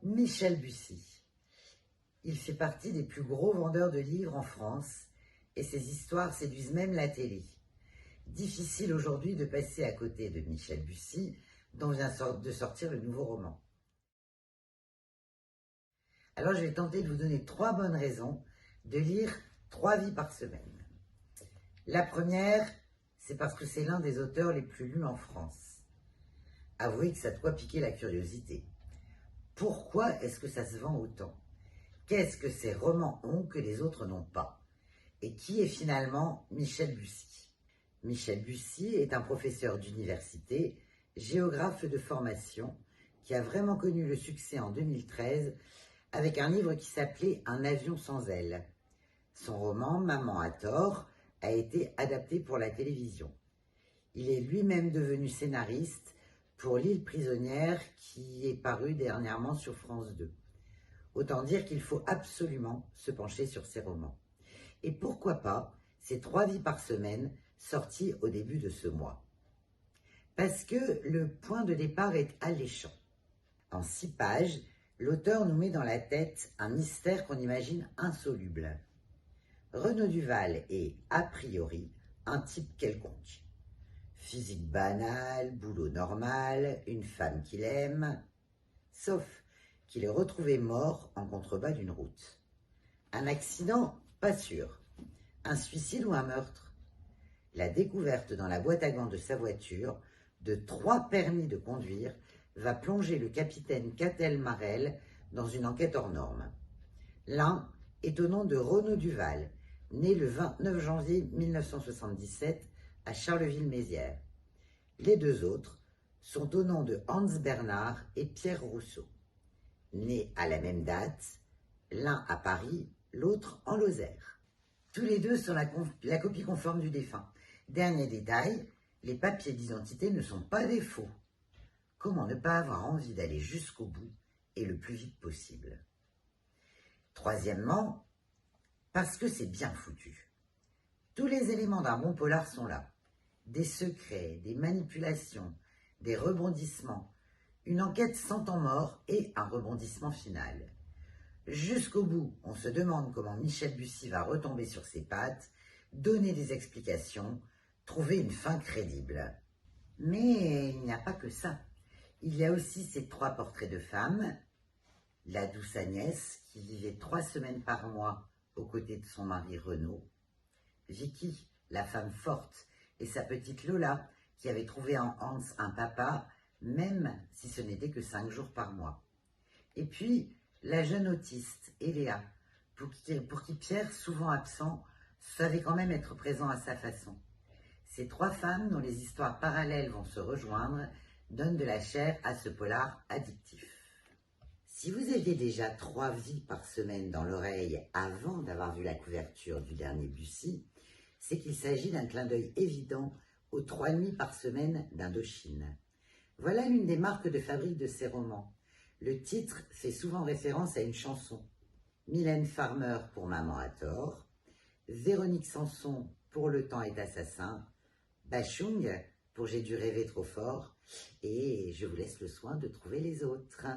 Michel Bussy. Il fait partie des plus gros vendeurs de livres en France et ses histoires séduisent même la télé. Difficile aujourd'hui de passer à côté de Michel Bussy, dont vient de sortir le nouveau roman. Alors je vais tenter de vous donner 3 bonnes raisons de lire 3 vies par semaine. La première, c'est parce que c'est l'un des auteurs les plus lus en France. Avouez que ça doit piquer la curiosité. Pourquoi est-ce que ça se vend autant? Qu'est-ce que ces romans ont que les autres n'ont pas? Et qui est finalement Michel Bussy? Michel Bussy est un professeur d'université, géographe de formation, qui a vraiment connu le succès en 2013 avec un livre qui s'appelait Un avion sans ailes. Son roman Maman a tort a été adapté pour la télévision. Il est lui-même devenu scénariste pour L'île prisonnière qui est paru dernièrement sur France 2. Autant dire qu'il faut absolument se pencher sur ses romans. Et pourquoi pas ces 3 vies par semaine sorties au début de ce mois. Parce que le point de départ est alléchant. En 6 pages, l'auteur nous met dans la tête un mystère qu'on imagine insoluble. Renaud Duval est, a priori, un type quelconque. Physique banale, boulot normal, une femme qu'il aime, sauf qu'il est retrouvé mort en contrebas d'une route. Un accident? Pas sûr. Un suicide ou un meurtre? La découverte dans la boîte à gants de sa voiture de 3 permis de conduire va plonger le capitaine Catel Marel dans une enquête hors norme. L'un est au nom de Renaud Duval, né le 29 janvier 1977 à Charleville-Mézières. Les 2 autres sont au nom de Hans Bernard et Pierre Rousseau, nés à la même date, l'un à Paris, l'autre en Lozère. Tous les 2 sont la copie conforme du défunt. Dernier détail, les papiers d'identité ne sont pas des faux. Comment ne pas avoir envie d'aller jusqu'au bout et le plus vite possible? Troisièmement, parce que c'est bien foutu. Tous les éléments d'un bon polar sont là. Des secrets, des manipulations, des rebondissements, une enquête sans temps mort et un rebondissement final. Jusqu'au bout, on se demande comment Michel Bussy va retomber sur ses pattes, donner des explications, trouver une fin crédible. Mais il n'y a pas que ça. Il y a aussi ces 3 portraits de femmes. La douce Agnès, qui vivait 3 semaines par mois aux côtés de son mari Renaud. Vicky, la femme forte, et sa petite Lola, qui avait trouvé en Hans un papa, même si ce n'était que 5 jours par mois. Et puis, la jeune autiste, Eléa, pour qui Pierre, souvent absent, savait quand même être présent à sa façon. Ces 3 femmes, dont les histoires parallèles vont se rejoindre, donnent de la chair à ce polar addictif. Si vous aviez déjà 3 vies par semaine dans l'oreille avant d'avoir vu la couverture du dernier Bussy, c'est qu'il s'agit d'un clin d'œil évident aux 3 nuits par semaine d'Indochine. Voilà l'une des marques de fabrique de ces romans. Le titre fait souvent référence à une chanson. Mylène Farmer pour Maman a tort, Véronique Sanson pour Le temps est assassin, Bachung pour J'ai dû rêver trop fort, et je vous laisse le soin de trouver les autres.